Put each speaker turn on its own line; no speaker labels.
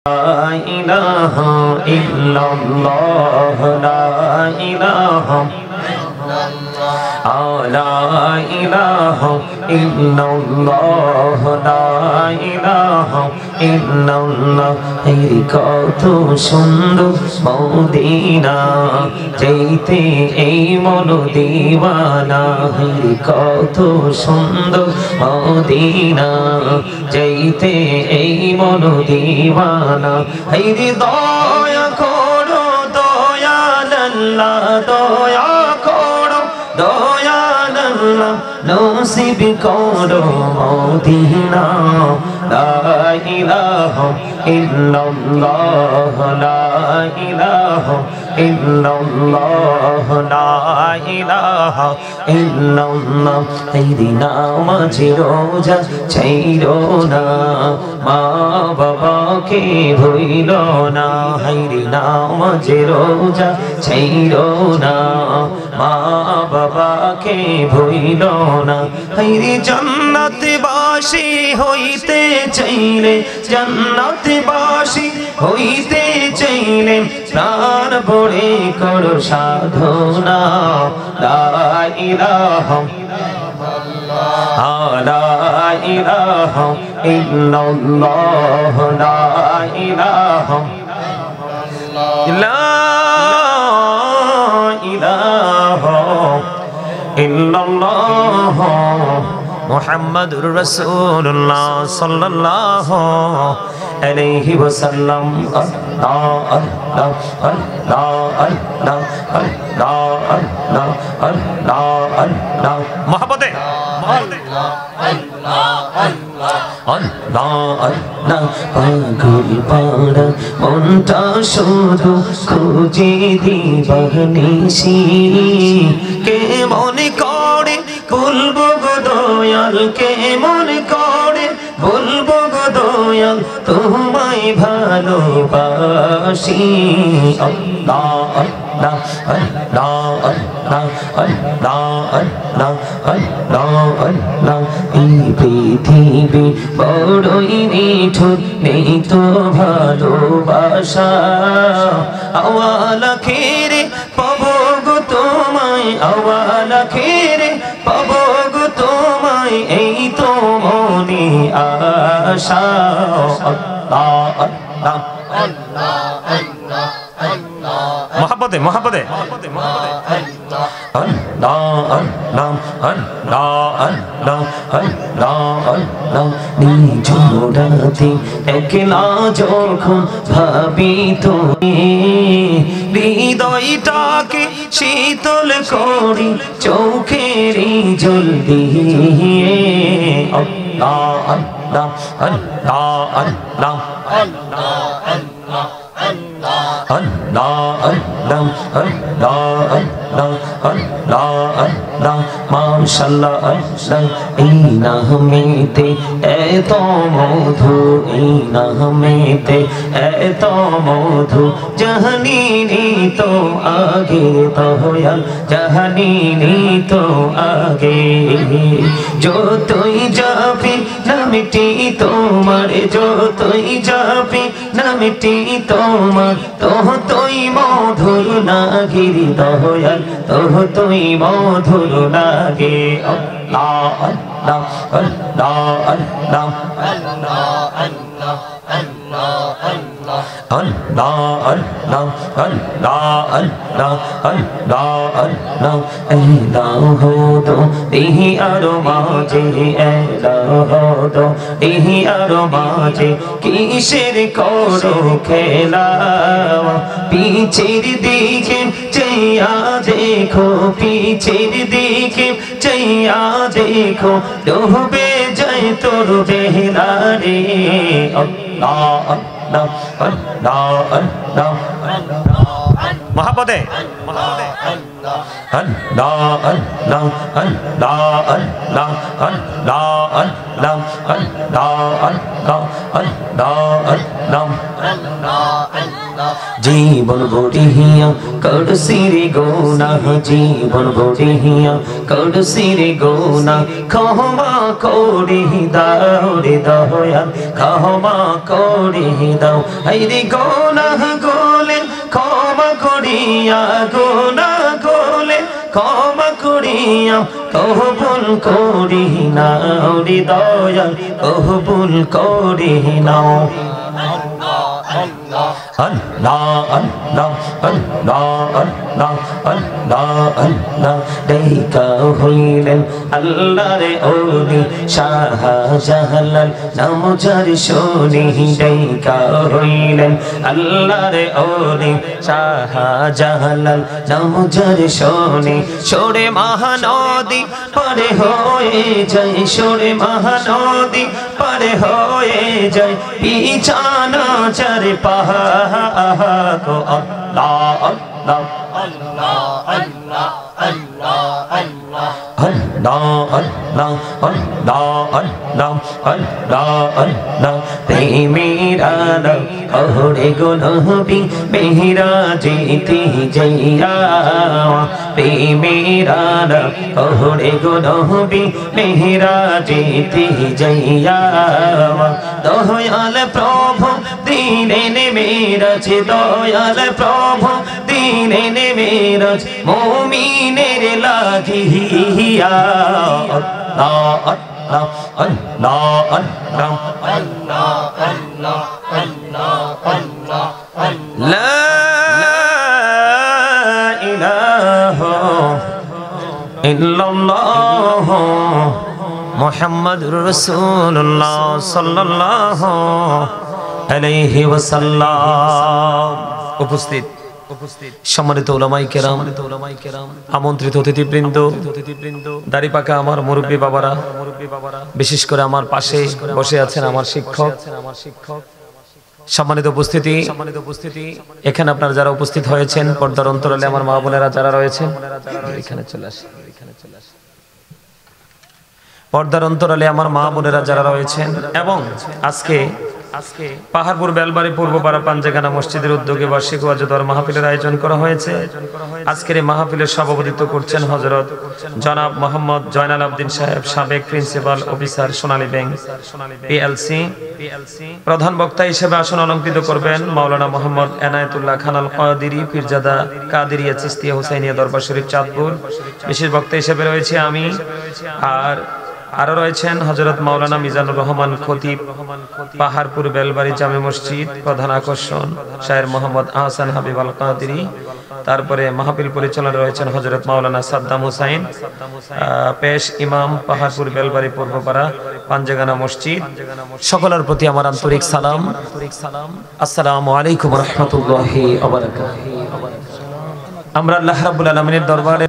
لا إله إلا الله لا إله لا إله إلا الله لا إله إلا الله কত সুন্দর মদিনা যেতে এই মন দিওয়ানা কত সুন্দর মদিনা যেতে এই মন দিওয়ানা দয়া করো দয়াল আল্লাহ দয়া করো দয়াল আল্লাহ নসিব করো মদিনা লা ইলাহা ইল্লাল্লাহ লা ইলাহা ইল্লাল্লাহ লা ইলাহা ইল্লাল্লাহ নামাজ রোজা ছাইরো না মা বাবাকে ভুইলো না নামাজ রোজা ছাইরো না মা বাবাকে ভুইলো না জান্নাতবাসী হইতে চাইলে জান্নাতবাসী হইতে চাইলে প্রাণ ভরে করো সাধনা লা ইলাহা লা ইলাহা ইল্লাল্লাহ লা ইলাহা লা ইলাহা ইল্লাল্লাহ মুহাম্মাদুর রাসূলুল্লাহ সাল্লাল্লাহু আলাইহি ওয়াসাল্লাম আল্লাহ আল্লাহ আল্লাহ আল্লাহ আল্লাহ আল্লাহ আল্লাহ আল্লাহ মহব্বতে আল্লাহ আল্লাহ আল্লাহ আল্লাহ পাগল পাড়া মনটা শুধু খুঁজে দিবানিসি কে মনে করে বলবো গো দয়াল কে মনে করে বলবো গো দয়াল তোমায় ভালোবাসি আল্লাহ আল্লাহ আল্লাহ আল্লাহ আল্লাহ আল্লাহ আল্লাহ আল্লাহ এই পৃথিবী বড়ই নিঠুর নেই তো ভালোবাসা আওয়ালা খেরে পাবো গো তোমায় আওয়ালা খেরে পাবো গো তোমায় এই তো মনে আশা আল্লাহ আল্লাহ আল্লাহ আল্লাহ মহব্বতে মহব্বতে আল্লাহ আল্লাহ আল্লাহ আল্লাহ আল্লাহ আল্লাহ নিঝুরাতে একলা যখন ভাবি তুমি হৃদয়টাকে শীতল করি চোখেরই জল দিয়ে আল্লাহ আল্লাহ আল্লাহ আল্লাহ আল্লাহ আল্লাহ Allah Allah Allah Allah Allah Allah মাশাআল্লাহ আল্লাহ এই নামেতে এত মধু এই নামেতে এত মধু জাহানিনি তো আগে দয়াল জাহানিনি তো আগে যতই যাবে নামটি তোমার যতই যাবে নামটি তোমার তোই মধুর নাগির দয়াল তোই মধুর লাগে আল্লাহ আল্লাহ আল্লাহ আল্লাহ আল্লাহ আল্লাহ আল্লাহ আল্লাহ আল্লাহ আল্লাহ আল্লাহ আল্লাহ আল্লাহ এলাহ দো দেহি আর মাঝে এলাহ দো দেহি আর মাঝে কিসের করো খেলা পিছের দিকে চাইয়া দেখো পিছের দিকে চাইয়া দেখো ডুবে যায় তোর বেলা রে আল্লাহ আল্লাহ আল্লাহ আল্লাহ মহব্বতে আল্লাহ আল্লাহ আল্লাহ আল্লাহ আল্লাহ আল্লাহ আল্লাহ আল্লাহ আল্লাহ আল্লাহ আল্লাহ জীবন বড়িয়া করসিরে গোনা জীবন বড়িয়া করসিরে গোনা ক্ষমা করে দাও রে দয়াল ক্ষমা করে দাও এই রে গোনা গোলে ক্ষমা করিয়া গোনা গোলে ক্ষমা করিয়া কবুল করি নাও রে দয়াল কবুল করি নাও Allah Allah Allah Allah Allah Allah দেখা হইলেন আল্লাহর ওলি শাহজালাল নাম যার শুনি দেখা হইলেন আল্লাহর ওলি শাহজালাল নাম যার শুনি সরে মহানদী পারে হয়ে যায় সরে মহানদী পারে হয়ে যায় বিছানা চার পাহাড় গো আল্লাহ আল্লাহ আল্লাহ আল্লাহ আল্লাহ আল্লাহ আল্লাহ আল্লাহ আল্লাহ আল্লাহ আল্লাহ প্রেমেরা ওরে গো নবী মেরাজেতে যাইয়া প্রেমেরা ওরে গো নবী মেরাজেতে যাইয়া দয়াল প্রভু দিলেন মেরাজ দয়াল প্রভু দিলেন মেরাজ মুমিনের লাগিয়া আল্লাহ আল্লাহ আল্লাহ আল্লাহ আল্লাহ আল্লাহ আল্লাহ আল্লাহ লা ইলাহা ইল্লাল্লাহ মুহাম্মাদুর রাসূলুল্লাহ সাল্লাল্লাহু আলাইহি ওয়াসাল্লাম। উপস্থিত সম্মানিত উলামায়ে কেরাম আমন্ত্রিত অতিথিবৃন্দ দাড়িপাকা আমার মুরব্বী বাবারা বিশেষ করে আমার পাশে বসে আছেন আমার শিক্ষক সম্মানিত উপস্থিতি এখানে আপনারা যারা উপস্থিত হয়েছেন পর্দার অন্তরালে আমার মা বোনেরা যারা রয়েছেন এখানে চলে আসেন পর্দার অন্তরালে আমার মা বোনেরা যারা রয়েছেন এবং আজকে পাহাড়পুর বেলবাড়ি পূর্বপাড়া পাঞ্জেখানা মসজিদের উদ্যোগে বার্ষিক ওয়াজ দোয়া মাহফিলের আয়োজন করা হয়েছে। আজকের এই মাহফিলের সভাপতিত্ব করছেন হযরত জনাব মোহাম্মদ জয়নাল আবদিন সাহেব সাবেক প্রিন্সিপাল অফিসার সোনালী ব্যাংক পিএলসি। প্রধান বক্তা হিসেবে আসন অলংকৃত করবেন মাওলানা মোহাম্মদ এনায়েতুল্লাহ খান আল কাদেরী পীরজাদা কাদেরিয়া চিশতিয়া হুসাইনিয়া দরবার শরীফ চাঁদপুর। বিশেষ বক্তা হিসেবে রয়েছে আমি আরো রয়েছেন হযরত মাওলানা মিজানুর রহমান খতিব পাহাড়পুর বেলবাড়ি জামে মসজিদ। প্রধান আকর্ষণ শায়ের মোহাম্মদ আহসান হাবিব আল কাদেরী। তারপরে মাহফিল পরিচালনা রয়েছেন হযরত মাওলানা সাদ্দাম হুসাইন পেশ ইমাম পাহাড়পুর বেলবাড়ি পূর্বপাড়া পাঞ্জেখানা মসজিদ। সকলের প্রতি আমার আন্তরিক সালাম, আসসালামু আলাইকুম ওয়া রাহমাতুল্লাহি ওয়া বারাকাতুহু। আমরা আল্লাহ রাব্বুল আলামিনের দরবারে